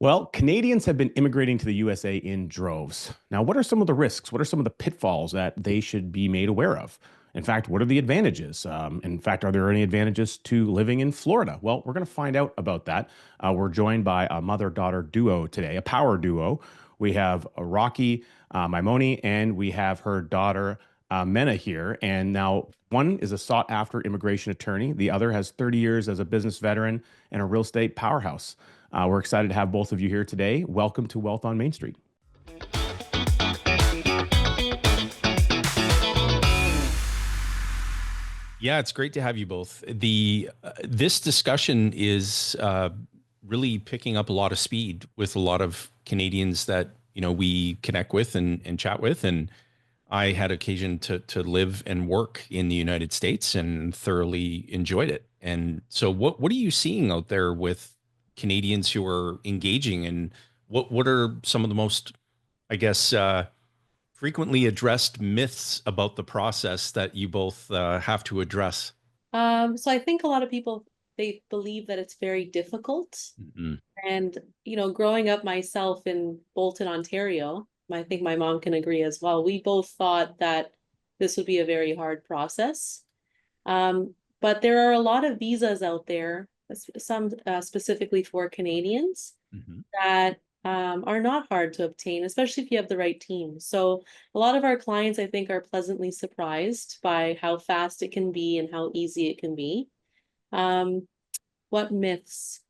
Well, Canadians have been immigrating to the USA in droves. Now, what are some of the risks? What are some of the pitfalls that they should be made aware of? In fact, what are the advantages? In fact, are there any advantages to living in Florida? Well, we're going to find out about that. We're joined by a mother-daughter duo today, a power duo. We have Rocki Maimone, and we have her daughter Mena here. And now one is a sought-after immigration attorney. The other has 30 years as a business veteran and a real estate powerhouse. We're excited to have both of you here today. Welcome to Wealth on Main Street. Yeah, it's great to have you both. This discussion is really picking up a lot of speed with a lot of Canadians that we connect with and chat with. And I had occasion to live and work in the United States and thoroughly enjoyed it. And so, what are you seeing out there with Canadians who are engaging, and what are some of the most, I guess, frequently addressed myths about the process that you both have to address? So I think a lot of people, they believe that it's very difficult. Mm-hmm. And, growing up myself in Bolton, Ontario, I think my mom can agree as well. We both thought that this would be a very hard process. But there are a lot of visas out there, some specifically for Canadians, Mm-hmm. that are not hard to obtain, especially if you have the right team. So a lot of our clients, I think, are pleasantly surprised by how fast it can be and how easy it can be. What myths?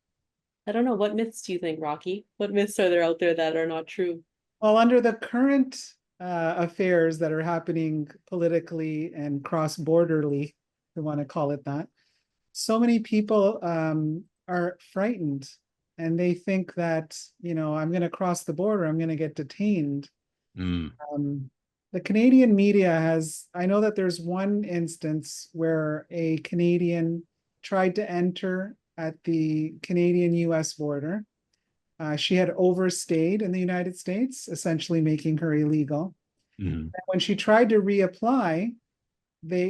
I don't know. What myths do you think, Rocki? What myths are there out there that are not true? Well, under the current affairs that are happening politically and cross-borderly, if we want to call it that, so many people are frightened, and they think that, I'm going to cross the border, I'm going to get detained. Mm. The Canadian media I know that there's one instance where a Canadian tried to enter at the Canadian-US border. She had overstayed in the United States, essentially making her illegal. Mm-hmm. And when she tried to reapply,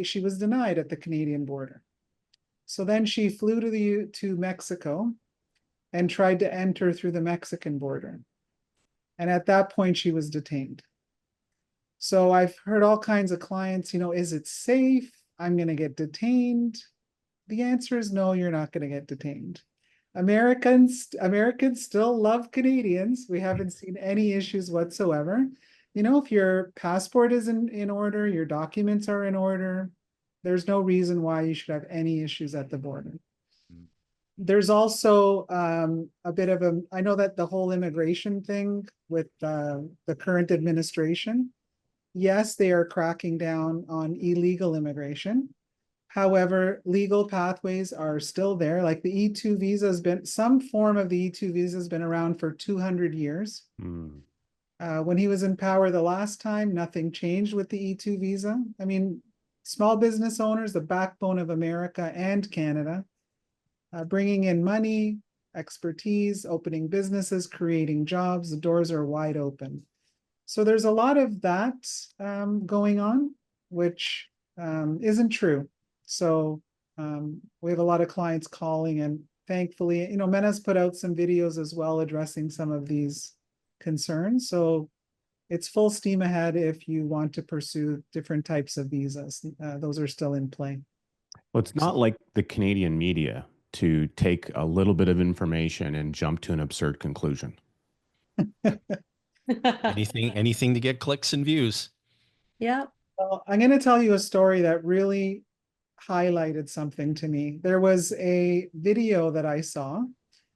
she was denied at the Canadian border. So then she flew to Mexico and tried to enter through the Mexican border. And at that point, she was detained. So I've heard all kinds of clients, is it safe? I'm going to get detained. The answer is no, you're not going to get detained. Americans still love Canadians. We haven't seen any issues whatsoever. If your passport is in order, your documents are in order, there's no reason why you should have any issues at the border. There's also a bit of I know that the whole immigration thing with the current administration, yes, they are cracking down on illegal immigration. However, legal pathways are still there. Like the E2 visa some form of the E2 visa has been around for 200 years. Mm. When he was in power the last time, nothing changed with the E2 visa. I mean, small business owners, the backbone of America and Canada, bringing in money, expertise, opening businesses, creating jobs, the doors are wide open. So there's a lot of that going on, which isn't true. So we have a lot of clients calling, and thankfully, Mena's put out some videos as well addressing some of these concerns. So it's full steam ahead if you want to pursue different types of visas. Those are still in play. Well, it's not like the Canadian media to take a little bit of information and jump to an absurd conclusion. Anything to get clicks and views. Yeah. Well, I'm going to tell you a story that really highlighted something to me. There was a video that I saw,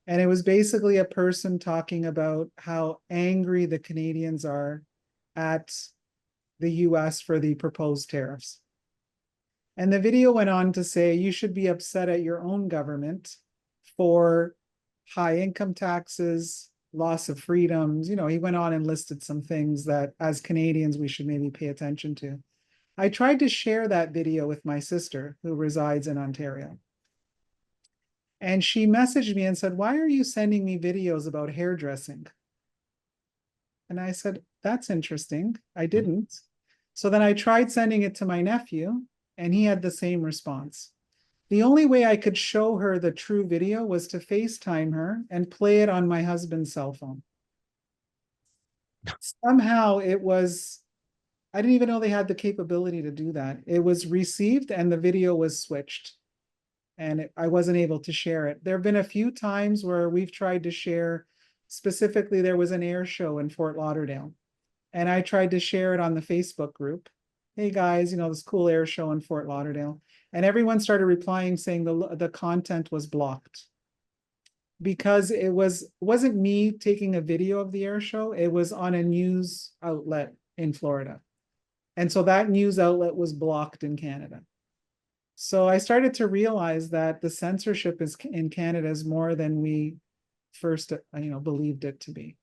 and it was basically a person talking about how angry the Canadians are at the US for the proposed tariffs. And the video went on to say, you should be upset at your own government for high income taxes, loss of freedoms. He went on and listed some things that as Canadians, we should maybe pay attention to. I tried to share that video with my sister who resides in Ontario. And she messaged me and said, why are you sending me videos about hairdressing? And I said, that's interesting. I didn't. So then I tried sending it to my nephew, and he had the same response. The only way I could show her the true video was to FaceTime her and play it on my husband's cell phone. Somehow it was, I didn't even know they had the capability to do that. It was received and the video was switched. And I wasn't able to share it. There have been a few times where we've tried to share, specifically there was an air show in Fort Lauderdale. And I tried to share it on the Facebook group. Hey guys, you know, this cool air show in Fort Lauderdale. And everyone started replying saying the content was blocked. Because it wasn't me taking a video of the air show, it was on a news outlet in Florida. And so that news outlet was blocked in Canada. So I started to realize that the censorship is in Canada is more than we first, believed it to be.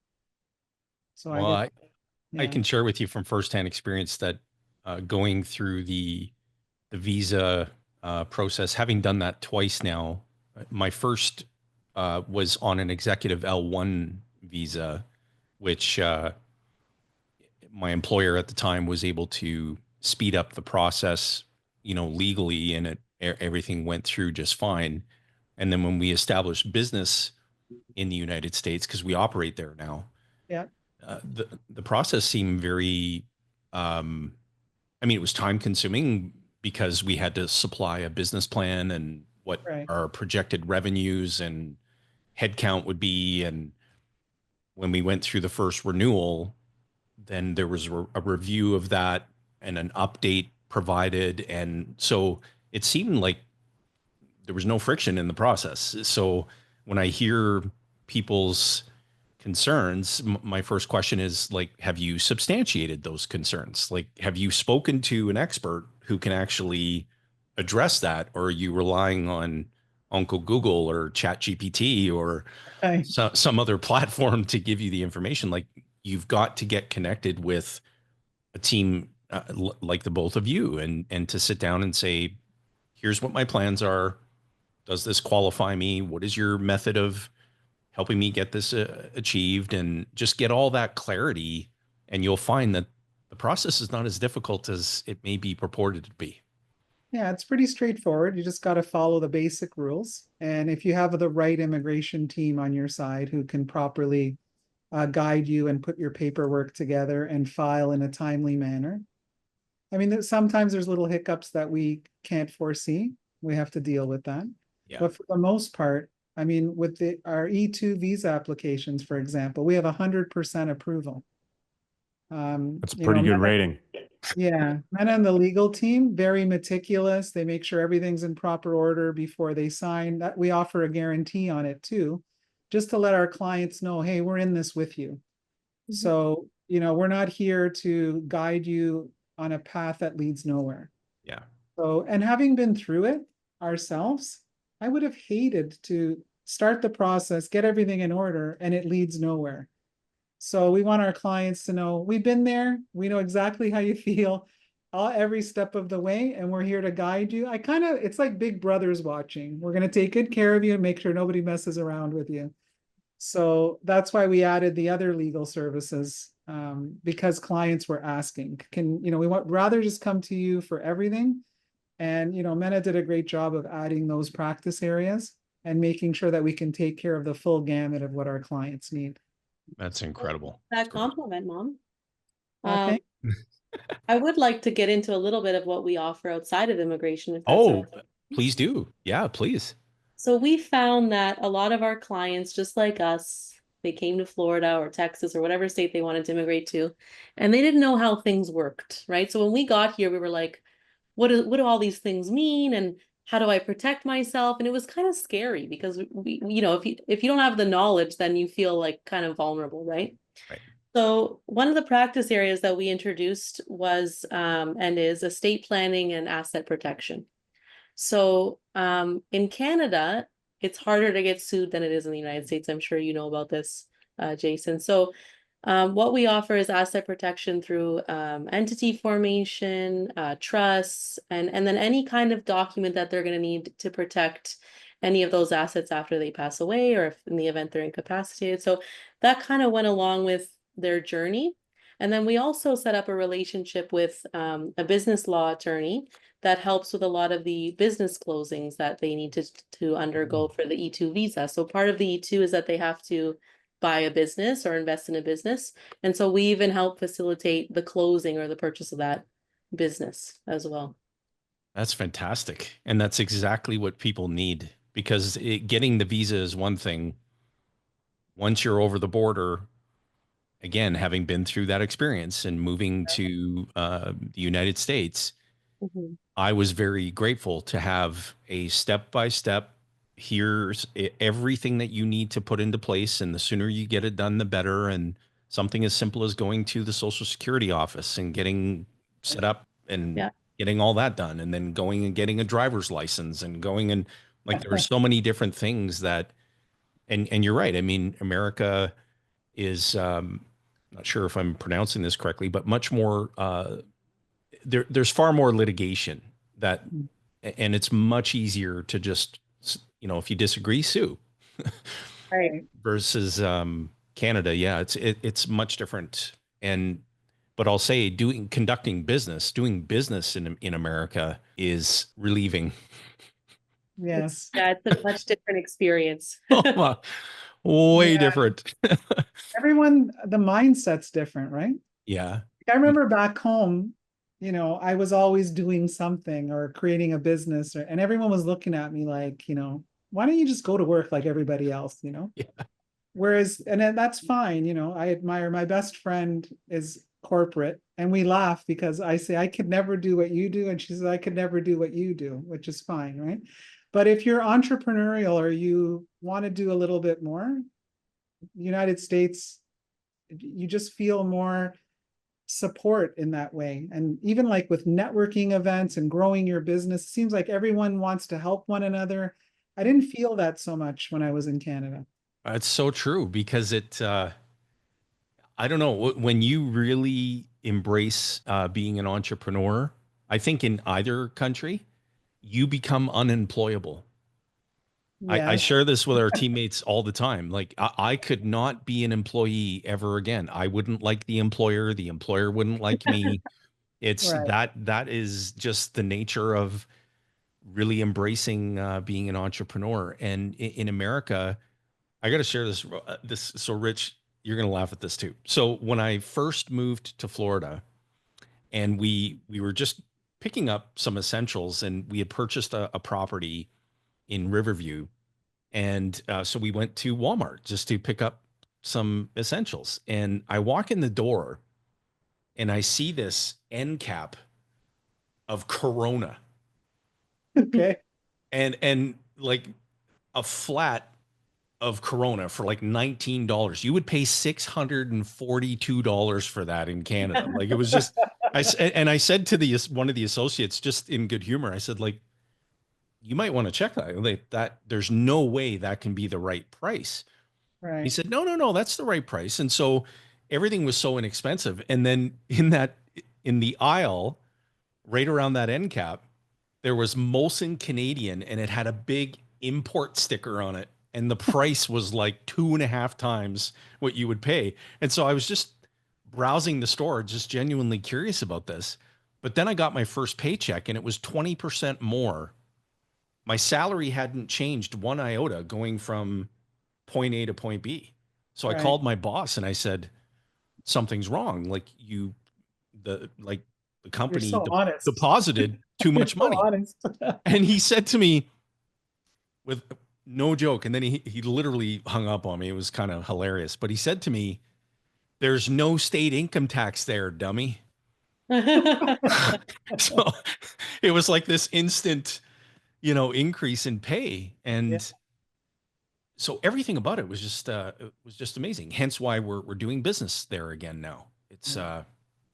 So well, I can share with you from firsthand experience that going through the visa process, having done that twice now, my first was on an executive L1 visa, which my employer at the time was able to speed up the process, legally, and everything went through just fine. And then when we established business in the United States, because we operate there now, yeah, the process seemed very, it was time consuming because we had to supply a business plan and what our projected revenues and headcount would be. And when we went through the first renewal, then there was a review of that and an update provided. And so it seemed like there was no friction in the process. So when I hear people's concerns, my first question is like, have you substantiated those concerns? Like, have you spoken to an expert who can actually address that? Or are you relying on Uncle Google or ChatGPT or some other platform to give you the information? Like, you've got to get connected with a team like the both of you and to sit down and say, here's what my plans are. Does this qualify me? What is your method of helping me get this achieved? And just get all that clarity. And you'll find that the process is not as difficult as it may be purported to be. Yeah, it's pretty straightforward. You just got to follow the basic rules. And if you have the right immigration team on your side who can properly guide you and put your paperwork together and file in a timely manner. I mean, sometimes there's little hiccups that we can't foresee. We have to deal with that. Yeah. But for the most part, I mean, with our E2 visa applications, for example, we have 100% approval. That's a pretty good rating. Yeah, men on the legal team, very meticulous. They make sure everything's in proper order before they sign. That we offer a guarantee on it too, just to let our clients know, hey, we're in this with you. Mm-hmm. So, we're not here to guide you on a path that leads nowhere. Yeah. So, and having been through it ourselves, I would have hated to start the process, get everything in order, and it leads nowhere. So we want our clients to know we've been there. We know exactly how you feel every step of the way, and we're here to guide you. It's like big brothers watching. We're going to take good care of you and make sure nobody messes around with you. So that's why we added the other legal services, because clients were asking, we want rather just come to you for everything. And, Mena did a great job of adding those practice areas and making sure that we can take care of the full gamut of what our clients need. That's incredible. That compliment, Mom. Okay. I would like to get into a little bit of what we offer outside of immigration. If that's okay. Please do. Yeah, please. So we found that a lot of our clients, just like us, they came to Florida or Texas or whatever state they wanted to immigrate to, and they didn't know how things worked, right? So when we got here, we were like, what do all these things mean? And how do I protect myself? And it was kind of scary because if you don't have the knowledge, then you feel like kind of vulnerable, right? Right. So one of the practice areas that we introduced was and is estate planning and asset protection. So in Canada, it's harder to get sued than it is in the United States. I'm sure you know about this, Jayson. So what we offer is asset protection through entity formation, trusts, and then any kind of document that they're going to need to protect any of those assets after they pass away or if in the event they're incapacitated. So that kind of went along with their journey. And then we also set up a relationship with a business law attorney that helps with a lot of the business closings that they need to undergo for the E2 visa. So part of the E2 is that they have to buy a business or invest in a business. And so we even help facilitate the closing or the purchase of that business as well. That's fantastic. And that's exactly what people need, because getting the visa is one thing. Once you're over the border, again, having been through that experience and moving to the United States, Mm-hmm. I was very grateful to have a step-by-step, here's everything that you need to put into place. And the sooner you get it done, the better. And something as simple as going to the Social Security office and getting set up and getting all that done, and then going and getting a driver's license and going and like, there are so many different things that, and you're right. I mean, America is, not sure if I'm pronouncing this correctly, but much more, there's far more litigation that, and it's much easier to just, if you disagree, sue. Right. Versus Canada. Yeah, it's much different. But I'll say doing business in America is relieving. Yes. Yeah, it's a much different experience. Way different. Everyone, the mindset's different, right? Yeah. I remember back home, I was always doing something or creating a business, and everyone was looking at me like, why don't you just go to work like everybody else, Yeah. Whereas, and then that's fine, I admire, my best friend is corporate, and we laugh because I say, I could never do what you do. And she says, I could never do what you do, which is fine, right? But if you're entrepreneurial or you want to do a little bit more, United States, you just feel more support in that way. And even like with networking events and growing your business, it seems like everyone wants to help one another. I didn't feel that so much when I was in Canada. It's so true, because I don't know, when you really embrace being an entrepreneur, I think in either country, you become unemployable. I Yes. share this with our teammates all the time. Like, I could not be an employee ever again. I wouldn't like the employer wouldn't like me. It's Right. that is just the nature of really embracing being an entrepreneur. And in America, I got to share this. So Rich, you're going to laugh at this too. So when I first moved to Florida, and we were just picking up some essentials, and we had purchased a property in Riverview. And so we went to Walmart just to pick up some essentials. And I walk in the door and I see this end cap of Corona, Okay. and like a flat of Corona for like $19. You would pay $642 for that in Canada. Like, it was just, I said to one of the associates, just in good humor, I said, like, you might want to check that. Like, that there's no way that can be the right price. He Right. said, no, that's the right price. And so everything was so inexpensive. And then in the aisle, right around that end cap, there was Molson Canadian, and it had a big import sticker on it. And the price was like 2.5 times what you would pay. And so I was just browsing the store, just genuinely curious about this. But then I got my first paycheck, and it was 20% more. My salary hadn't changed one iota going from point A to point B. So I Right. called my boss and I said, something's wrong. Like, the You're company so honest. deposited too much You're so money. honest. And he said to me, with no joke, and then he literally hung up on me. It was kind of hilarious. But he said to me, there's no state income tax there, dummy. So it was like this instant, increase in pay. And Yeah. so everything about it was just amazing. Hence why we're doing business there again now. It's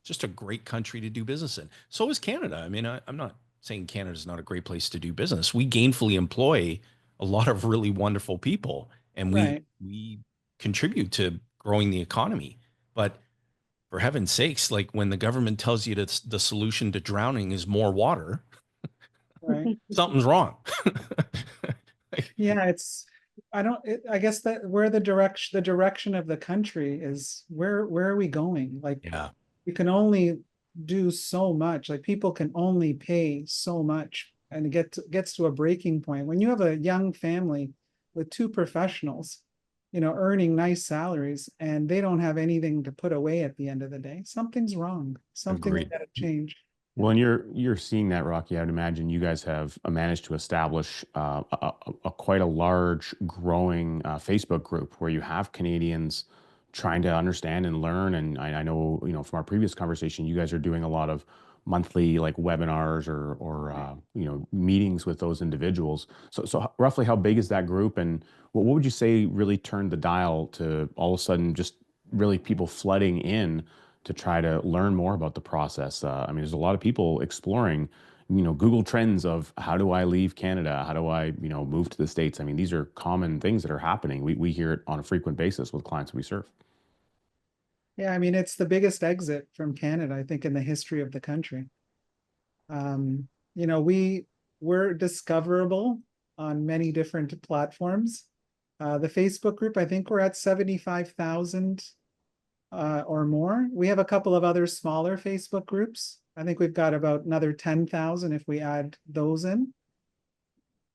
just a great country to do business in. So is Canada. I mean, I'm not saying Canada is not a great place to do business. We gainfully employ a lot of really wonderful people, and Right. we contribute to growing the economy. But for heaven's sakes, like, when the government tells you that the solution to drowning is more water, Right. something's wrong. Yeah, I don't, I guess that where the direction of the country is, where are we going? Like, Yeah. you can only do so much, like people can only pay so much, and it gets to a breaking point. When you have a young family with two professionals, you know, earning nice salaries, and they don't have anything to put away at the end of the day, something's wrong. Something's Agreed. got to change. Well, and you're seeing that, Rocky. I'd imagine you guys have managed to establish a quite a large, growing Facebook group where you have Canadians trying to understand and learn. And I know, you know, from our previous conversation, you guys are doing a lot of monthly like webinars or you know, meetings with those individuals. So roughly, how big is that group, and what would you say really turned the dial to all of a sudden just really people flooding in to try to learn more about the process? I mean, there's a lot of people exploring, you know, Google Trends of how do I leave Canada? How do I, you know, move to the States? I mean, these are common things that are happening. We hear it on a frequent basis with clients we serve. Yeah, I mean, it's the biggest exit from Canada, I think, in the history of the country. You know, we're discoverable on many different platforms. The Facebook group, I think we're at 75,000 or more. We have a couple of other smaller Facebook groups. I think we've got about another 10,000 if we add those in.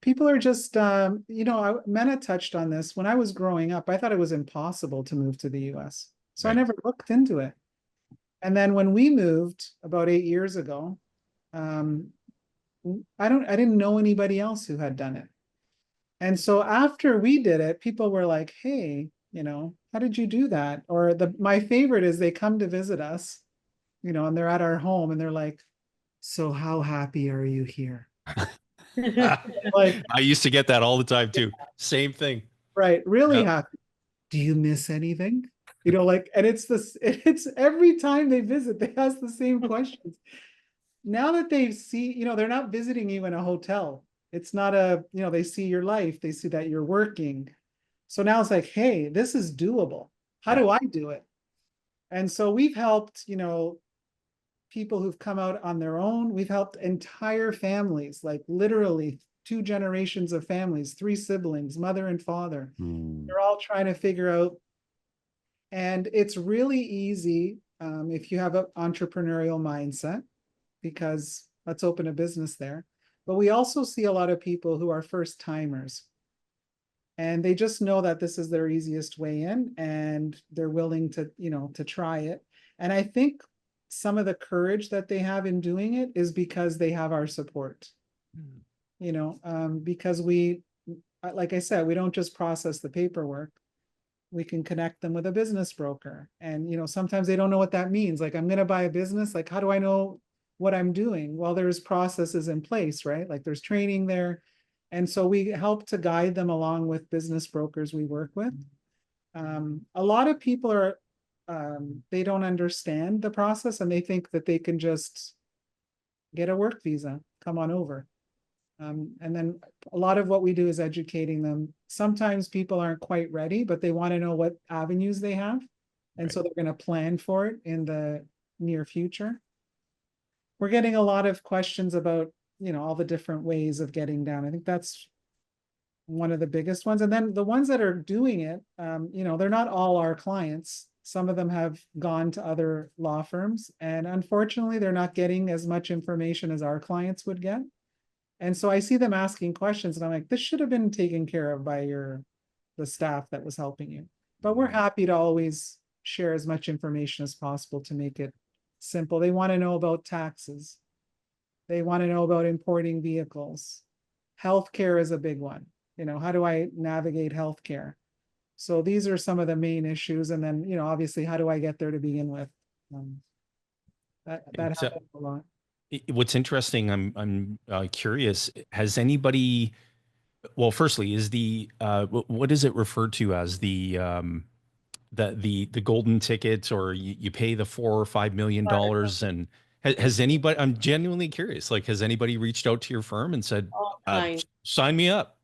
People are just, you know, Mena touched on this. When I was growing up, I thought it was impossible to move to the US. So I Right. never looked into it. And then when we moved about 8 years ago, I didn't know anybody else who had done it. And so after we did it, people were like, hey, you know, how did you do that? Or my favorite is they come to visit us, you know, and they're at our home and they're like, so how happy are you here? Like, I used to get that all the time too. Same thing. right, really Yep. happy. Do you miss anything? You know, like, and it's every time they visit, they ask the same questions. Now that they see, you know, they're not visiting you in a hotel. It's not a, you know, they see your life, they see that you're working. So now it's like, hey, this is doable. How do I do it? And so we've helped, you know, people who've come out on their own. We've helped entire families, like literally 2 generations of families, 3 siblings, mother and father. They're all trying to figure out. And it's really easy if you have an entrepreneurial mindset, because let's open a business there. But we also see a lot of people who are first timers, and they just know that this is their easiest way in, and they're willing to, you know, to try it. And I think some of the courage that they have in doing it is because they have our support. You know, because we, like I said, we don't just process the paperwork. We can connect them with a business broker. And, you know, sometimes they don't know what that means. Like, I'm going to buy a business. Like, how do I know what I'm doing? Well, there's processes in place, right? Like there's training there. And so we help to guide them along with business brokers we work with. A lot of people are, they don't understand the process, and they think that they can just get a work visa, come on over. And then a lot of what we do is educating them. Sometimes people aren't quite ready, but they want to know what avenues they have. And Right. so they're going to plan for it in the near future. We're getting a lot of questions about, you know, all the different ways of getting down. I think that's one of the biggest ones. And then the ones that are doing it, you know, they're not all our clients. Some of them have gone to other law firms, and unfortunately, they're not getting as much information as our clients would get. And so I see them asking questions, and I'm like, this should have been taken care of by the staff that was helping you. But we're happy to always share as much information as possible to make it simple. They want to know about taxes. They want to know about importing vehicles. Healthcare is a big one. You know, how do I navigate healthcare? So these are some of the main issues. And then, you know, obviously, how do I get there to begin with? That So- happens a lot. What's interesting, I'm curious, has anybody, well, firstly, is what is it referred to as the golden ticket, or you pay the $4 or $5 million, and has anybody, I'm genuinely curious, like, has anybody reached out to your firm and said, All kinds. sign me up?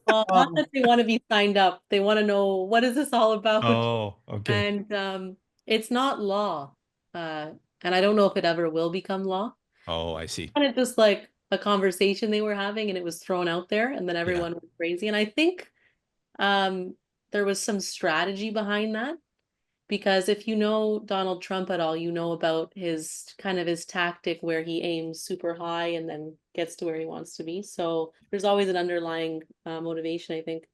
Well, not that they want to be signed up. They want to know, what is this all about? Oh, okay. And it's not law. And I don't know if it ever will become law. Oh, I see. Kind of just like a conversation they were having, and it was thrown out there, and then everyone went crazy. And I think There was some strategy behind that. Because if you know Donald Trump at all, you know about his kind of his tactic where he aims super high and then gets to where he wants to be. So there's always an underlying motivation, I think.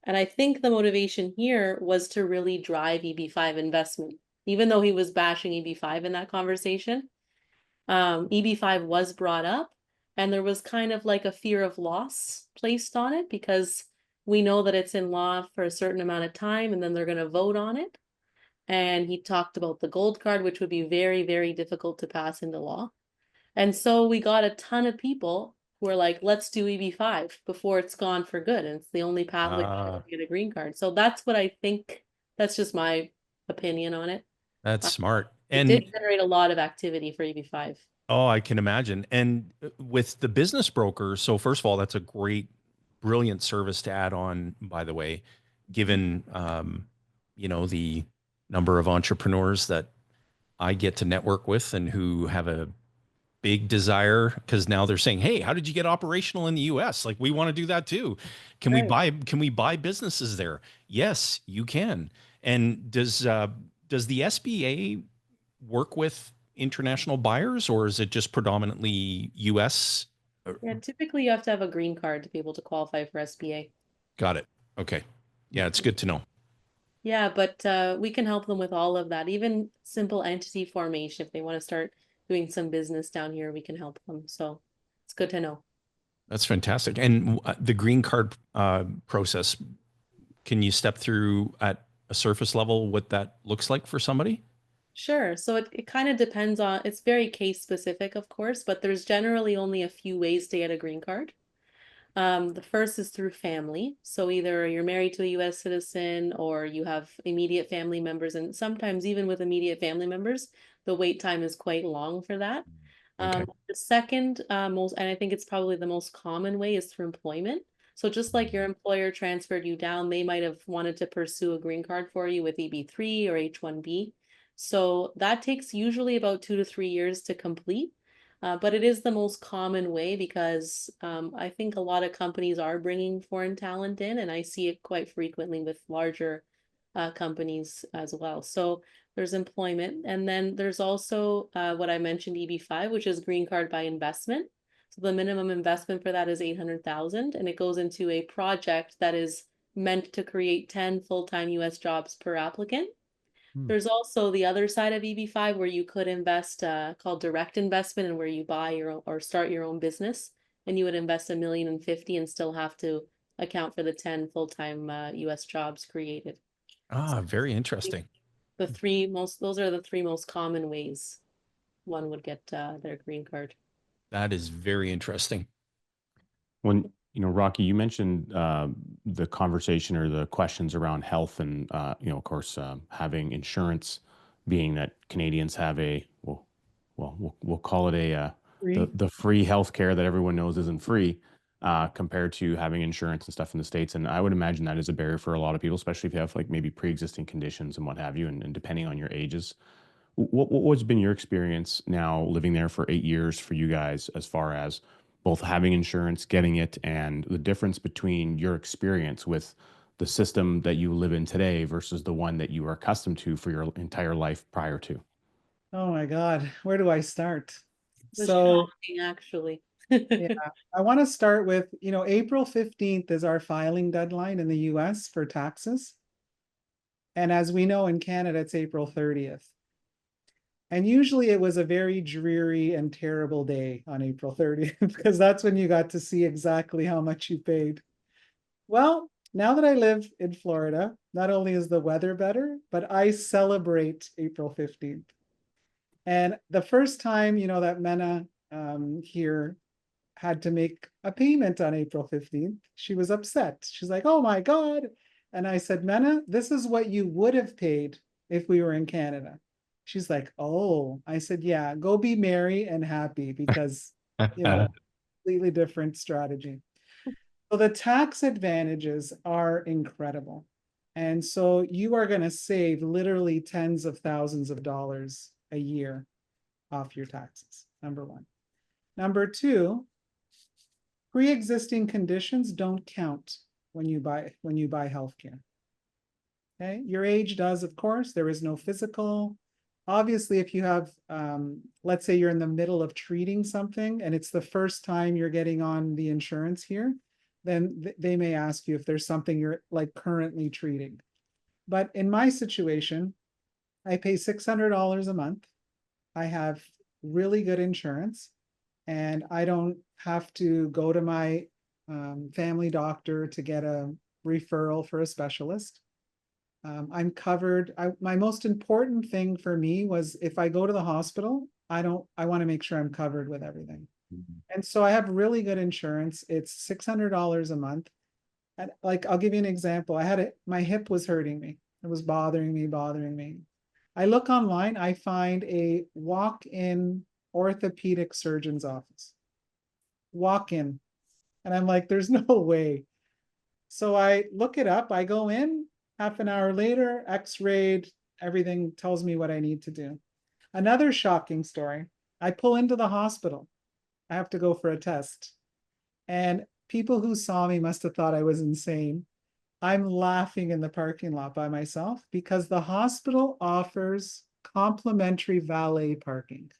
And I think the motivation here was to really drive EB5 investment. Even though he was bashing EB5 in that conversation, EB5 was brought up, and there was kind of like a fear of loss placed on it because we know that it's in law for a certain amount of time and then they're going to vote on it. And he talked about the gold card, which would be very, very difficult to pass into law. And so we got a ton of people who are like, let's do EB5 before it's gone for good. And it's the only pathway to get a green card. So that's what I think. That's just my opinion on it. That's smart. It And did generate a lot of activity for EB5. oh, I can imagine. And with the business broker, so first of all, that's a great, brilliant service to add on, by the way, given the number of entrepreneurs that I get to network with and who have a big desire, because now they're saying, hey, how did you get operational in the US? Like, we want to do that too. Can we buy businesses there? Yes, you can. And does the SBA work with international buyers, or is it just predominantly US? Yeah, typically you have to have a green card to be able to qualify for SBA. Got it. Okay. Yeah, it's good to know. Yeah, but we can help them with all of that. Even simple entity formation, if they want to start doing some business down here, we can help them. So it's good to know. That's fantastic. And the green card process, can you step through at a surface level what that looks like for somebody? Sure. So it kind of depends on, it's very case specific, of course, but there's generally only a few ways to get a green card. The first is through family. So either you're married to a US citizen or you have immediate family members. And sometimes even with immediate family members, the wait time is quite long for that. Okay. The second most, and I think it's probably the most common way, is through employment. So just like your employer transferred you down, they might have wanted to pursue a green card for you with EB3 or H1B. So that takes usually about 2 to 3 years to complete. But it is the most common way because I think a lot of companies are bringing foreign talent in, and I see it quite frequently with larger companies as well. So there's employment, and then there's also what I mentioned, EB5, which is green card by investment. So the minimum investment for that is 800,000, and it goes into a project that is meant to create 10 full-time US jobs per applicant. There's also the other side of EB5 where you could invest called direct investment, and where you buy your own or start your own business, and you would invest $1,050,000 and still have to account for the 10 full-time US jobs created. Ah, very interesting. Those are the three most common ways one would get their green card. That is very interesting. When, Rocki, you mentioned the conversation or the questions around health and, of course, having insurance, being that Canadians have we'll call it the free healthcare that everyone knows isn't free compared to having insurance and stuff in the States. And I would imagine that is a barrier for a lot of people, especially if you have like maybe pre-existing conditions and what have you, and depending on your ages. What's been your experience now living there for 8 years for you guys, as far as both having insurance, getting it, and the difference between your experience with the system that you live in today versus the one that you were accustomed to for your entire life prior to? Oh my God, where do I start? It's So shocking, actually. yeah, I want to start with, April 15th is our filing deadline in the US for taxes. And as we know, in Canada, it's April 30th. And usually it was a very dreary and terrible day on April 30th because that's when you got to see exactly how much you paid. Well, now that I live in Florida, not only is the weather better, but I celebrate April 15th. And the first time, that Mena here had to make a payment on April 15th, she was upset. She's like, oh my God. And I said, Mena, this is what you would have paid if we were in Canada. She's like, oh. I said, yeah, go be merry and happy because, completely different strategy. So the tax advantages are incredible. And so you are going to save literally tens of thousands of dollars a year off your taxes, number one. Number two, pre-existing conditions don't count when you buy healthcare. Okay, your age does, of course. There is no physical. Obviously, if you have, let's say you're in the middle of treating something and it's the first time you're getting on the insurance here, then they may ask you if there's something you're like currently treating. But in my situation, I pay $600 a month. I have really good insurance, and I don't have to go to my family doctor to get a referral for a specialist. I'm covered. My most important thing for me was if I go to the hospital, I want to make sure I'm covered with everything. And so I have really good insurance. It's $600 a month. And like, I'll give you an example. My hip was hurting me. It was bothering me. I look online, I find a walk-in orthopedic surgeon's office. Walk in. And I'm like, there's no way. So I look it up, I go in, half an hour later, x-rayed, everything tells me what I need to do. Another shocking story. I pull into the hospital. I have to go for a test. And people who saw me must have thought I was insane. I'm laughing in the parking lot by myself because the hospital offers complimentary valet parking.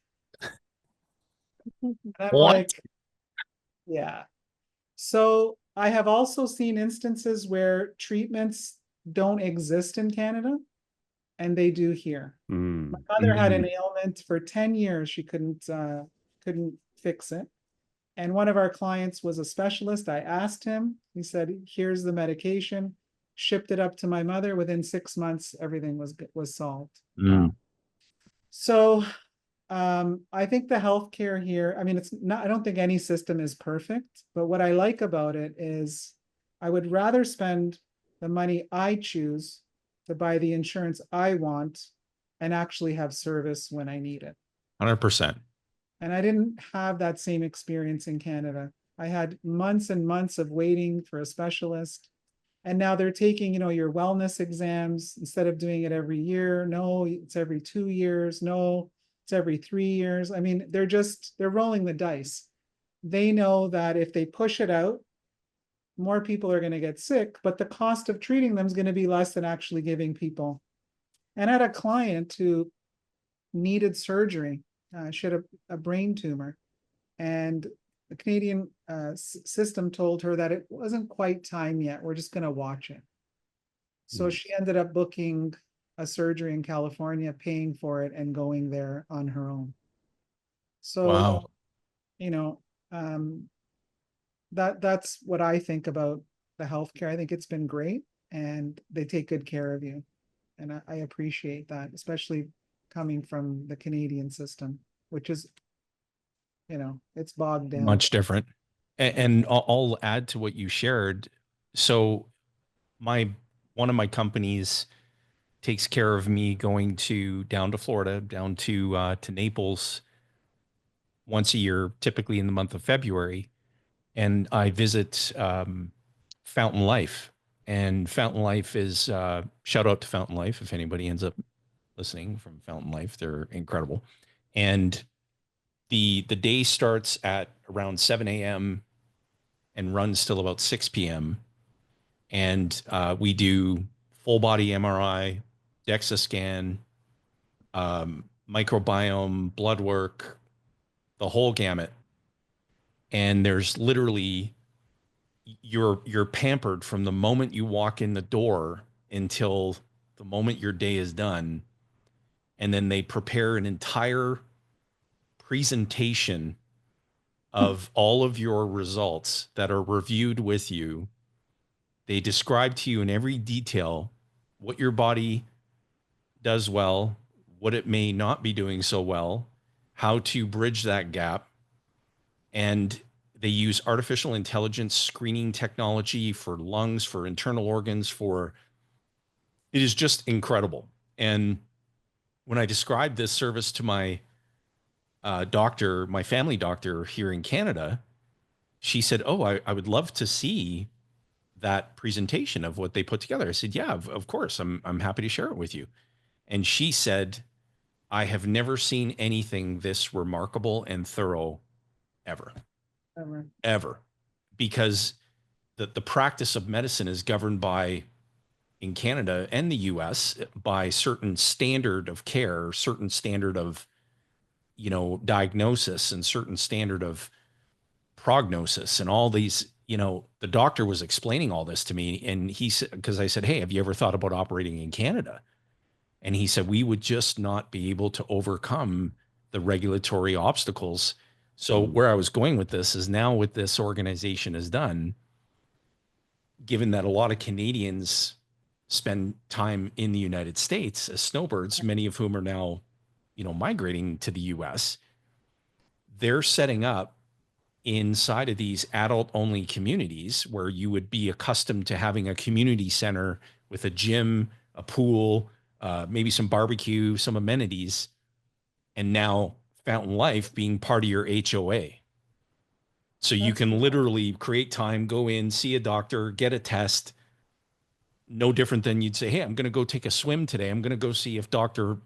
And I'm What? like, yeah. So I have also seen instances where treatments don't exist in Canada, and they do here. My mother had an ailment for 10 years. She couldn't fix it. And one of our clients was a specialist. I asked him, he said, here's the medication, shipped it up to my mother. Within 6 months, everything was solved. So I think the healthcare here, I mean, it's not, I don't think any system is perfect, but what I like about it is I would rather spend the money I choose to buy the insurance I want and actually have service when I need it. 100%. And I didn't have that same experience in Canada. I had months and months of waiting for a specialist. And now they're taking, your wellness exams instead of doing it every year. No, it's every 2 years. No, it's every 3 years. I mean, they're rolling the dice. They know that if they push it out, more people are going to get sick, but the cost of treating them is going to be less than actually giving people. And I had a client who needed surgery. She had a brain tumor, and the Canadian system told her that it wasn't quite time yet. We're just going to watch it. So she ended up booking a surgery in California, paying for it, and going there on her own. So, wow. That's what I think about the healthcare. I think it's been great, and they take good care of you. And I appreciate that, especially coming from the Canadian system, which is, it's bogged down. Much different. And I'll add to what you shared. So one of my companies takes care of me going down to Florida, down to Naples once a year, typically in the month of February. And I visit Fountain Life. And Fountain Life is shout out to Fountain Life if anybody ends up listening from Fountain Life. They're incredible. And the day starts at around 7 a.m. and runs till about 6 p.m. And we do full body MRI, DEXA scan, microbiome, blood work, the whole gamut. And there's literally you're pampered from the moment you walk in the door until the moment your day is done. And then they prepare an entire presentation of all of your results that are reviewed with you. They describe to you in every detail what your body does well, what it may not be doing so well, how to bridge that gap. And they use artificial intelligence screening technology for lungs, for internal organs, it is just incredible. And when I described this service to my doctor, my family doctor here in Canada, she said, "Oh, I would love to see that presentation of what they put together." I said, "Yeah, of course. I'm happy to share it with you." And she said, "I have never seen anything this remarkable and thorough ever. Ever. Because the practice of medicine is governed by, in Canada and the US, by certain standard of care, certain standard of, diagnosis, and certain standard of prognosis, and all these, the doctor was explaining all this to me, and he said, because I said, hey, have you ever thought about operating in Canada? And he said, we would just not be able to overcome the regulatory obstacles. So where I was going with this is, now what this organization has done, given that a lot of Canadians spend time in the United States as snowbirds, many of whom are now, migrating to the US, they're setting up inside of these adult only communities where you would be accustomed to having a community center with a gym, a pool, maybe some barbecue, some amenities, and now Fountain Life being part of your HOA. So you can literally create time, go in, see a doctor, get a test. No different than you'd say, hey, I'm going to go take a swim today. I'm going to go see if Dr.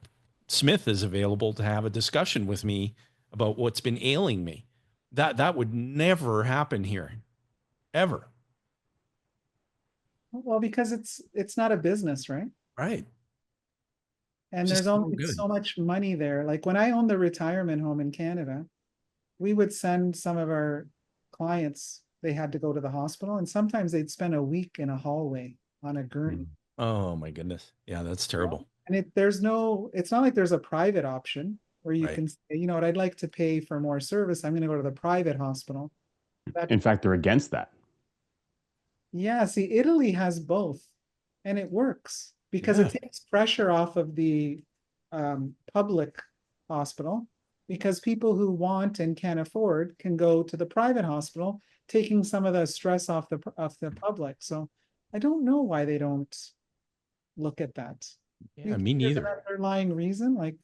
Smith is available to have a discussion with me about what's been ailing me. That would never happen here, ever. Well, because it's not a business, right? Right. And Just there's so only good. so much money there. Like when I owned the retirement home in Canada, we would send some of our clients, they had to go to the hospital, and sometimes they'd spend a week in a hallway on a gurney. Oh my goodness. Yeah, that's terrible. And it's not like there's a private option where you Right. can say, you know what, I'd like to pay for more service. I'm going to go to the private hospital. In fact, they're against that. Yeah, see, Italy has both, and it works because it takes pressure off of the public hospital, because people who want and can afford can go to the private hospital, taking some of the stress off the public. So I don't know why they don't look at that. Yeah, me neither. There's an underlying reason, like,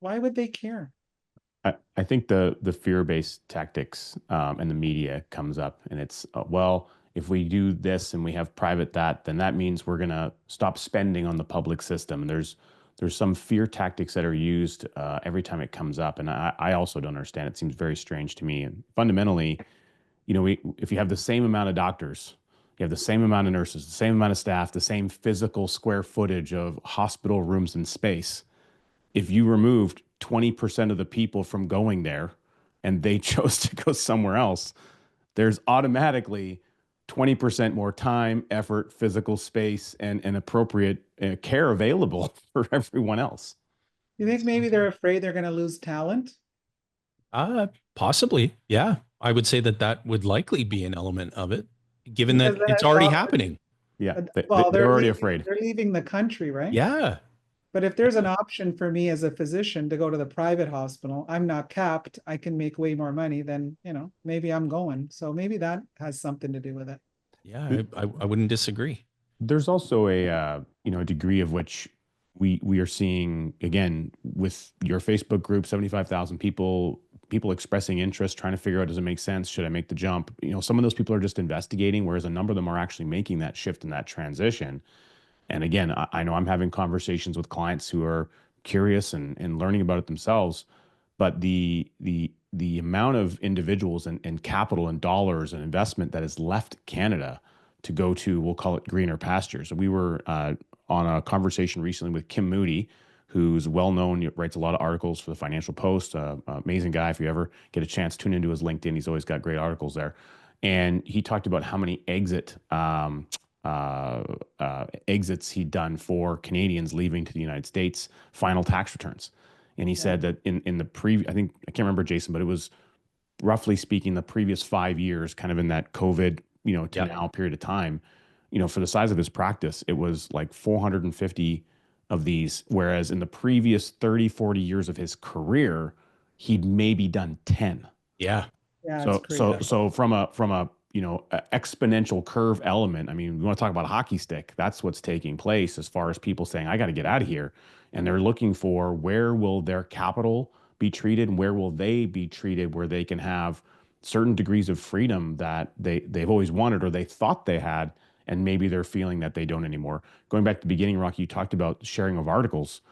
why would they care? I think the fear-based tactics and the media comes up, and it's well, if we do this and we have private that, then that means we're gonna stop spending on the public system. And there's some fear tactics that are used every time it comes up, and I also don't understand. It seems very strange to me. And fundamentally, if you have the same amount of doctors, you have the same amount of nurses, the same amount of staff, the same physical square footage of hospital rooms and space. If you removed 20% of the people from going there and they chose to go somewhere else, there's automatically 20% more time, effort, physical space, and appropriate care available for everyone else. You think maybe they're afraid they're going to lose talent? Possibly. Yeah. I would say that would likely be an element of it, given Because that then it's I already thought- happening. Yeah, Well, they're already leaving- afraid. They're leaving the country, right? Yeah. But if there's an option for me as a physician to go to the private hospital, I'm not capped. I can make way more money, then, maybe I'm going. So maybe that has something to do with it. Yeah. I wouldn't disagree. There's also a degree of which we are seeing, again, with your Facebook group, 75,000 people expressing interest, trying to figure out, does it make sense? Should I make the jump? Some of those people are just investigating, whereas a number of them are actually making that shift and that transition. And again, I know I'm having conversations with clients who are curious and learning about it themselves, but the amount of individuals and capital and dollars and investment that has left Canada to go to, we'll call it greener pastures. We were on a conversation recently with Kim Moody, who's well known, writes a lot of articles for the Financial Post. Amazing guy. If you ever get a chance, tune into his LinkedIn. He's always got great articles there. And he talked about how many exits he'd done for Canadians leaving to the United States, final tax returns. And he said that in the I can't remember, Jayson, but it was roughly speaking the previous 5 years, kind of in that COVID, to now period of time, for the size of his practice, it was like 450 of these, whereas in the previous 30, 40 years of his career, he'd maybe done 10. Yeah. Yeah. So from a exponential curve element, I mean, we want to talk about a hockey stick. That's what's taking place as far as people saying, I got to get out of here. And they're looking for, where will their capital be treated, and where will they be treated where they can have certain degrees of freedom that they've always wanted, or they thought they had, and maybe they're feeling that they don't anymore. Going back to the beginning, Rocki, you talked about sharing of articles.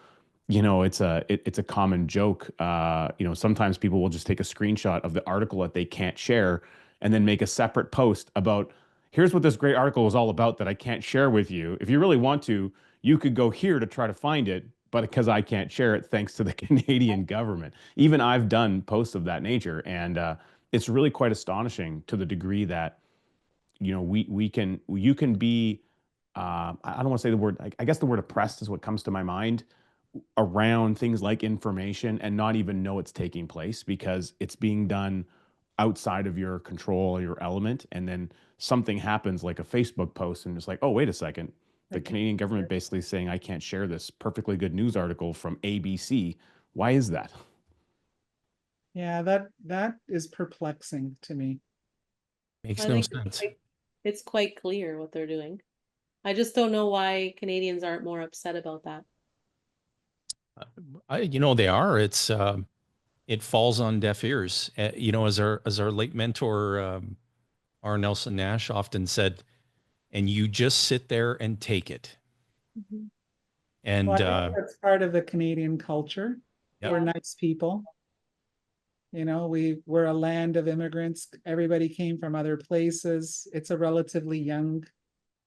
It's a common joke. Sometimes people will just take a screenshot of the article that they can't share, and then make a separate post about here's what this great article is all about that I can't share with you. If you really want to, you could go here to try to find it, but because I can't share it thanks to the Canadian government. Even I've done posts of that nature, and it's really quite astonishing to the degree that you can be I don't want to say the word, I guess the word oppressed is what comes to my mind around things like information and not even know it's taking place because it's being done outside of your control or your element. And then something happens like a Facebook post and it's like, oh, wait a second. The Canadian government basically saying I can't share this perfectly good news article from ABC. Why is that? Yeah, that is perplexing to me. Makes I no think sense. it's quite clear what they're doing. I just don't know why Canadians aren't more upset about that. They are. It falls on deaf ears. As our late mentor, R. Nelson Nash often said, and you just sit there and take it. Mhm. And Well, I think that's part of the Canadian culture. Yep. We're nice people. We're a land of immigrants. Everybody came from other places. It's a relatively young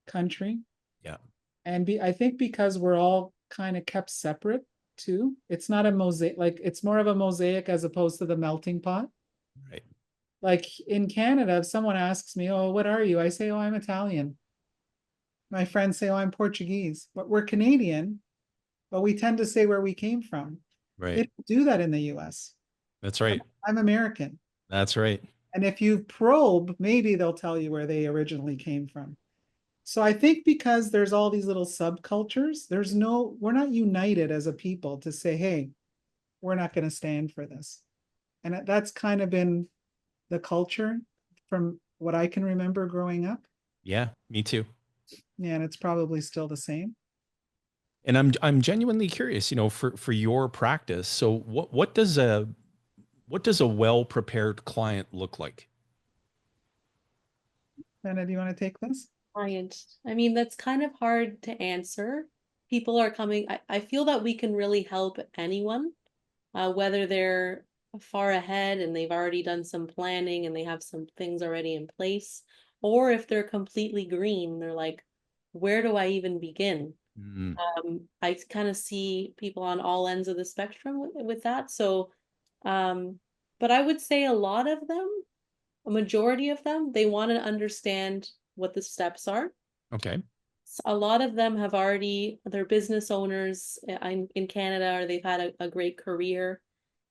country. Yeah. And I think because we're all kind of kept separate too. It's not a mosaic, like it's more of a mosaic as opposed to the melting pot. Right. Like in Canada, if someone asks me, oh, what are you? I say, oh, I'm Italian. My friends say, oh, I'm Portuguese. But we're Canadian, but we tend to say where we came from. They Right. don't do that in the US. That's right. I'm American. That's right. And if you probe, maybe they'll tell you where they originally came from. So I think because there's all these little subcultures, we're not united as a people to say, hey, we're not going to stand for this. And that's kind of been the culture from what I can remember growing up. Yeah, me too. Yeah, and it's probably still the same. And I'm genuinely curious, for your practice. So what does a well-prepared client look like? Anna, do you want to take this? Client. I mean, that's kind of hard to answer. People are coming. I feel that we can really help anyone, whether they're far ahead and they've already done some planning and they have some things already in place, or if they're completely green, they're like, where do I even begin? Mm, I kind of see people on all ends of the spectrum with that. So, but I would say a lot of them, a majority of them, they want to understand what the steps are. okay. A lot of them have already, they're business owners in Canada, or they've had a great career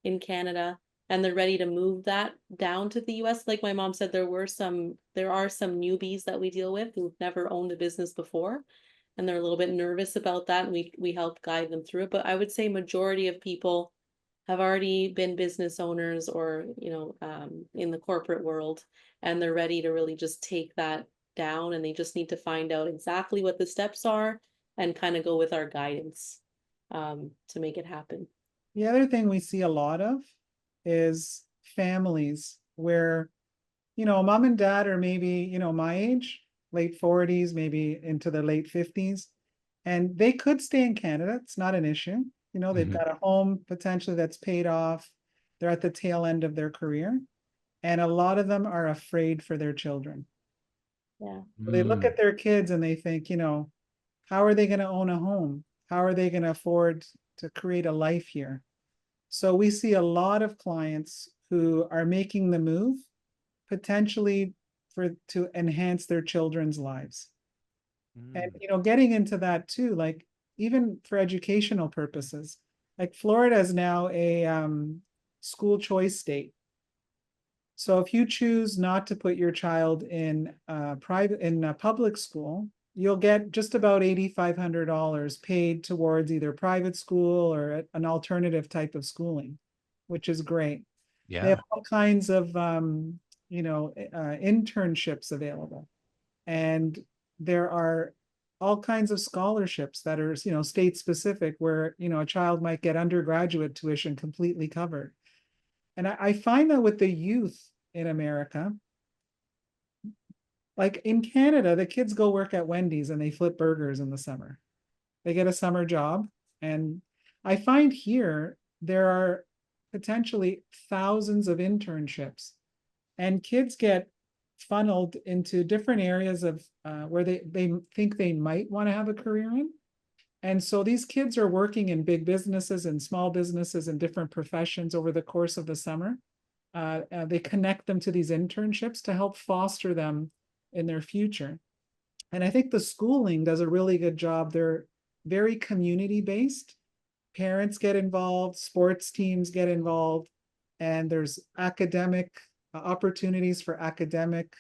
in Canada, and they're ready to move that down to the US. Like my mom said, there are some newbies that we deal with who've never owned a business before, and they're a little bit nervous about that, and we help guide them through it. But I would say majority of people have already been business owners or, in the corporate world, and they're ready to really just take that down, and they just need to find out exactly what the steps are and kind of go with our guidance to make it happen. The other thing we see a lot of is families where, mom and dad are maybe, my age, late 40s, maybe into their late 50s, and they could stay in Canada. It's not an issue. They've got a home potentially that's paid off. They're at the tail end of their career. And a lot of them are afraid for their children. Yeah. So they look at their kids and they think, how are they going to own a home? How are they going to afford to create a life here? So we see a lot of clients who are making the move potentially to enhance their children's lives. And getting into that too, like even for educational purposes, like Florida is now a school choice state. So if you choose not to put your child in public school, you'll get just about $8,500 paid towards either private school or an alternative type of schooling, which is great. Yeah. They have all kinds of internships available, and there are all kinds of scholarships that are state specific, where a child might get undergraduate tuition completely covered. And I find that with the youth in America, like in Canada, the kids go work at Wendy's and they flip burgers in the summer. They get a summer job. And I find here there are potentially thousands of internships, and kids get funneled into different areas of where they think they might want to have a career in. And so these kids are working in big businesses and small businesses and different professions over the course of the summer. They connect them to these internships to help foster them in their future. And I think the schooling does a really good job. They're very community-based. Parents get involved, sports teams get involved, and there's academic opportunities for academic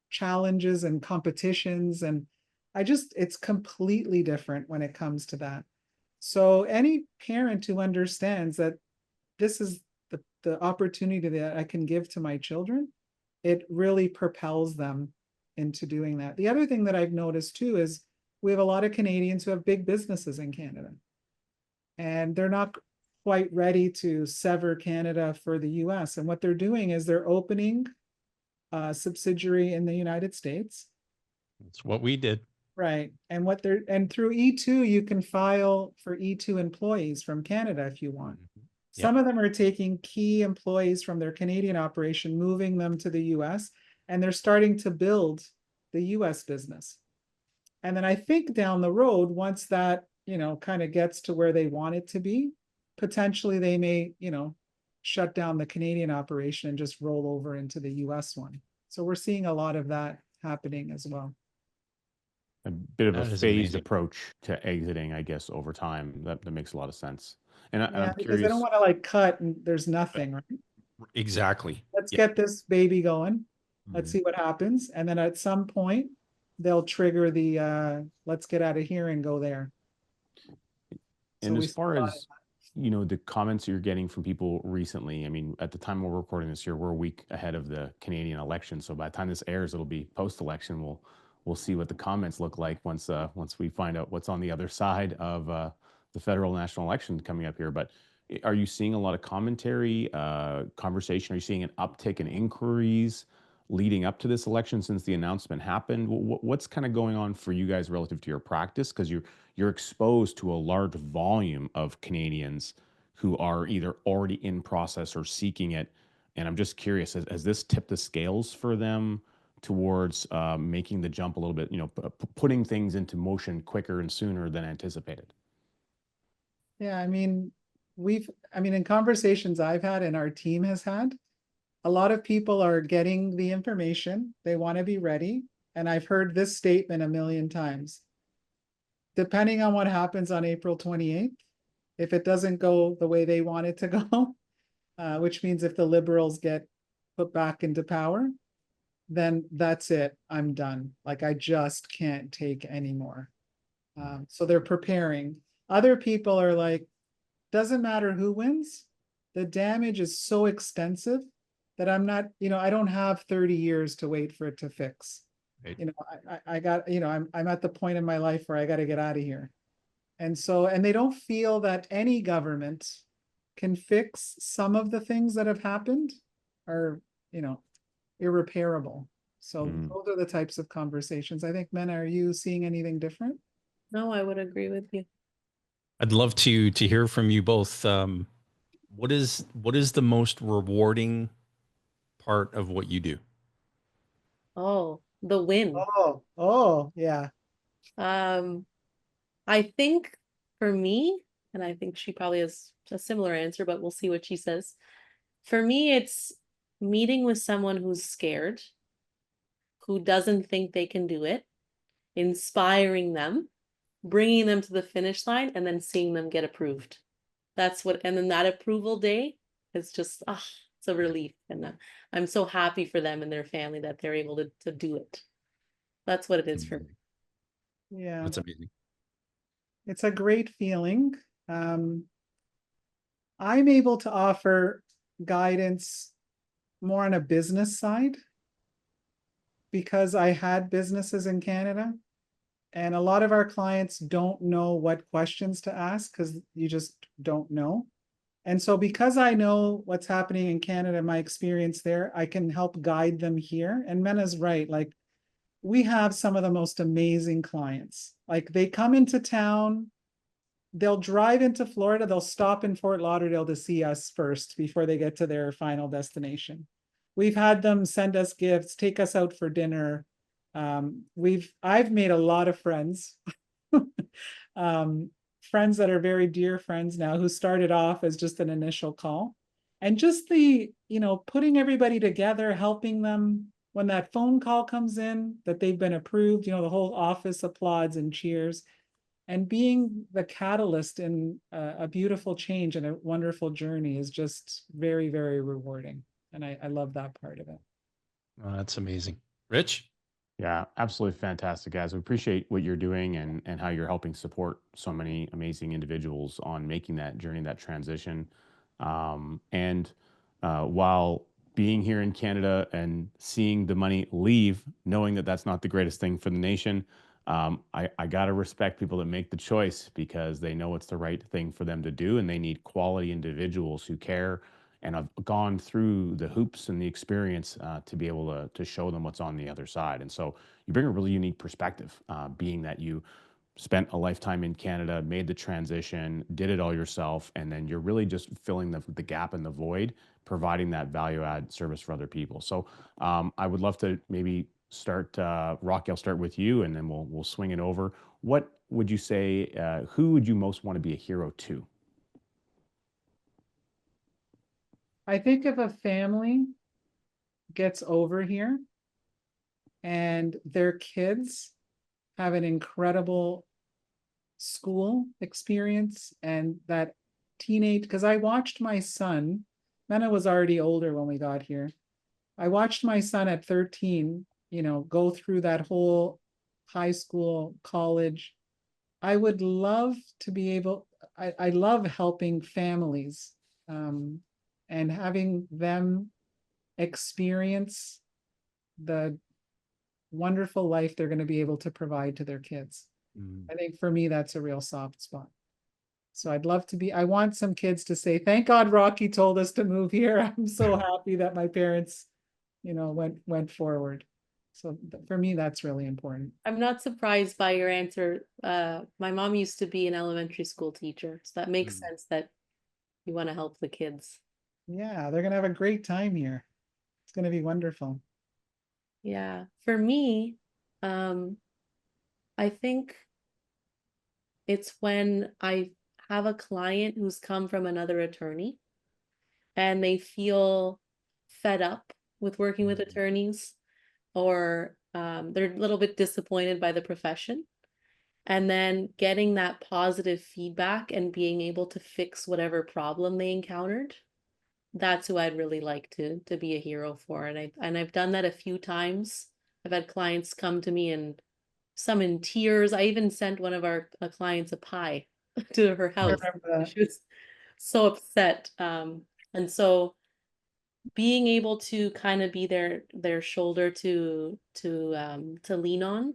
challenges and competitions. And it's completely different when it comes to that. So any parent who understands that this is the opportunity that I can give to my children, it really propels them into doing that. The other thing that I've noticed too is we have a lot of Canadians who have big businesses in Canada, and they're not quite ready to sever Canada for the US. And what they're doing is they're opening a subsidiary in the United States. That's what we did. Right. And through E2, you can file for E2 employees from Canada if you want. Yep. Some of them are taking key employees from their Canadian operation, moving them to the US, and they're starting to build the US business. And then I think down the road, once that, kind of gets to where they want it to be, potentially they may, shut down the Canadian operation and just roll over into the US one. So we're seeing a lot of that happening as well. A bit of That a is phased amazing. approach to exiting, I guess, over time. That makes a lot of sense. And I'm Yeah, because curious. they don't want to like cut and there's nothing, right? Exactly. Let's Yeah. get this baby going. Let's see what happens. And then at some point, they'll trigger the let's get out of here and go there. And So as far as the comments you're getting from people recently, I mean, at the time we're recording this year, we're a week ahead of the Canadian election. So by the time this airs, it'll be post-election. We'll see what the comments look like once we find out what's on the other side of the federal national election coming up here. But are you seeing a lot of commentary, conversation? Are you seeing an uptick in inquiries leading up to this election since the announcement happened? What's kind of going on for you guys relative to your practice? Because you're exposed to a large volume of Canadians who are either already in process or seeking it. And I'm just curious, has this tipped the scales for them towards making the jump a little bit, putting things into motion quicker and sooner than anticipated? Yeah, I mean, in conversations I've had and our team has had, a lot of people are getting the information. They want to be ready. And I've heard this statement a million times. Depending on what happens on April 28th, if it doesn't go the way they want it to go, which means if the Liberals get put back into power, then that's it. I'm done. Like, I just can't take anymore. So they're preparing. Other people are like, doesn't matter who wins. The damage is so extensive that I'm not, I don't have 30 years to wait for it to fix. Right. I got, I'm at the point in my life where I got to get out of here. And so, and they don't feel that any government can fix some of the things that have happened are, irreparable. So those are the types of conversations. I think, Mena, are you seeing anything different? No, I would agree with you. I'd love to hear from you both. What is the most rewarding part of what you do? Oh, the win. Oh, yeah. I think for me, and I think she probably has a similar answer, but we'll see what she says. For me, it's meeting with someone who's scared, who doesn't think they can do it, inspiring them, bringing them to the finish line, and then seeing them get approved. That's what, and then that approval day is just, it's a relief. And I'm so happy for them and their family that they're able to do it. That's what it is for me. Yeah. That's amazing. It's a great feeling. I'm able to offer guidance more on a business side because I had businesses in Canada, and a lot of our clients don't know what questions to ask because you just don't know. And so because I know what's happening in Canada, my experience there, I can help guide them here. And Mena's right, like, we have some of the most amazing clients. Like, they come into town, they'll drive into Florida, they'll stop in Fort Lauderdale to see us first before they get to their final destination. we've had them send us gifts, take us out for dinner. I've made a lot of friends. Friends that are very dear friends now, who started off as just an initial call. And just the, putting everybody together, helping them when that phone call comes in that they've been approved, the whole office applauds and cheers, and being the catalyst in a beautiful change and a wonderful journey is just very, very rewarding. And I love that part of it. Oh, that's amazing. Rich? Yeah, absolutely fantastic, guys. We appreciate what you're doing and how you're helping support so many amazing individuals on making that journey, that transition. And while being here in Canada and seeing the money leave, knowing that that's not the greatest thing for the nation, I got to respect people that make the choice because they know it's the right thing for them to do, and they need quality individuals who care and I've gone through the hoops and the experience to be able to show them what's on the other side. And so you bring a really unique perspective, being that you spent a lifetime in Canada, made the transition, did it all yourself, and then you're really just filling the gap and the void, providing that value add service for other people. So I would love to maybe start, Rocki, I'll start with you, and then we'll swing it over. What would you say? Who would you most want to be a hero to? I think if a family gets over here and their kids have an incredible school experience and that teenage, because I watched my son, Mena was already older when we got here. I watched my son at 13, go through that whole high school, college. I would love to be able, I love helping families and having them experience the wonderful life they're going to be able to provide to their kids. I think for me, that's a real soft spot. So I'd love to be, I want some kids to say, thank God Rocki told us to move here. I'm so happy that my parents, went forward. So for me, that's really important. I'm not surprised by your answer. My mom used to be an elementary school teacher, so that makes sense that you want to help the kids. Yeah, they're going to have a great time here. It's going to be wonderful. Yeah, for me, I think it's when I have a client who's come from another attorney and they feel fed up with working with attorneys, or they're a little bit disappointed by the profession. And then getting that positive feedback and being able to fix whatever problem they encountered. That's who I'd really like to be a hero for. And I've done that a few times. I've had clients come to me and some in tears. I even sent one of our clients a pie to her house. She was so upset. And so being able to kind of be their shoulder to lean on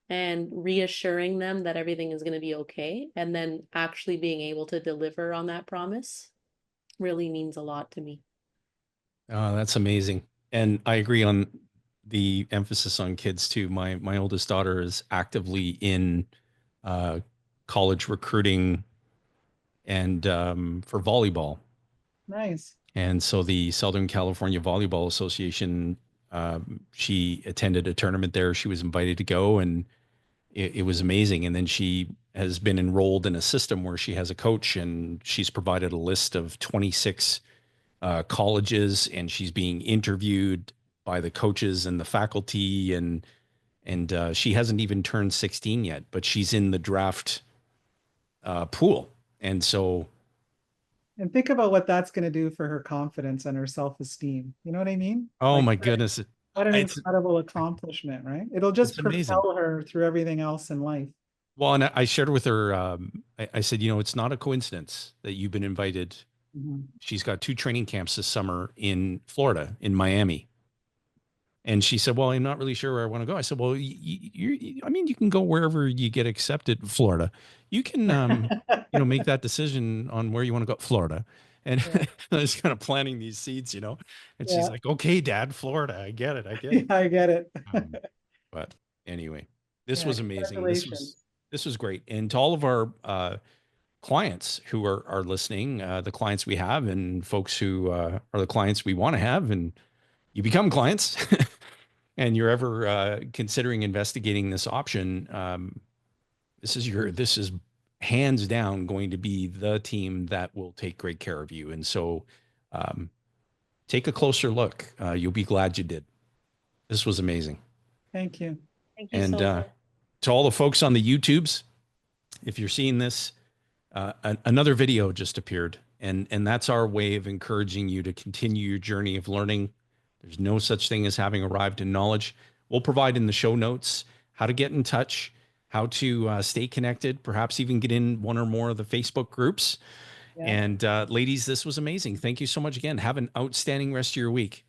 and reassuring them that everything is going to be okay, and then actually being able to deliver on that promise really means a lot to me. Oh, that's amazing. And I agree on the emphasis on kids too. My oldest daughter is actively in college recruiting and for volleyball. Nice. And so the Southern California Volleyball Association, she attended a tournament there. She was invited to go, and it was amazing. And then she has been enrolled in a system where she has a coach, and she's provided a list of 26 colleges, and she's being interviewed by the coaches and the faculty, and she hasn't even turned 16 yet, but she's in the draft pool. And so, and think about what that's going to do for her confidence and her self-esteem. You know what I mean? oh my goodness, what an incredible accomplishment, right? It'll just propel her through everything else in life. Well, and I shared with her, I said, it's not a coincidence that you've been invited. She's got 2 training camps this summer in Florida, in Miami. And she said, well, I'm not really sure where I want to go. I said, well, you can go wherever you get accepted in Florida. You can, make that decision on where you want to go, Florida. And I was kind of planting these seeds, and she's like, okay, Dad, Florida. I get it. I get it. But anyway, this was amazing. This was great. And to all of our clients who are listening, the clients we have and folks who are the clients we want to have, and you become clients and you're ever considering investigating this option, this is hands down going to be the team that will take great care of you. And so take a closer look. You'll be glad you did. This was amazing. Thank you. Thank you And so much. to all the folks on the YouTubes, if you're seeing this, another video just appeared. And that's our way of encouraging you to continue your journey of learning. There's no such thing as having arrived in knowledge. We'll provide in the show notes how to get in touch, how to stay connected, perhaps even get in one or more of the Facebook groups. Yeah. And ladies, this was amazing. Thank you so much again. Have an outstanding rest of your week.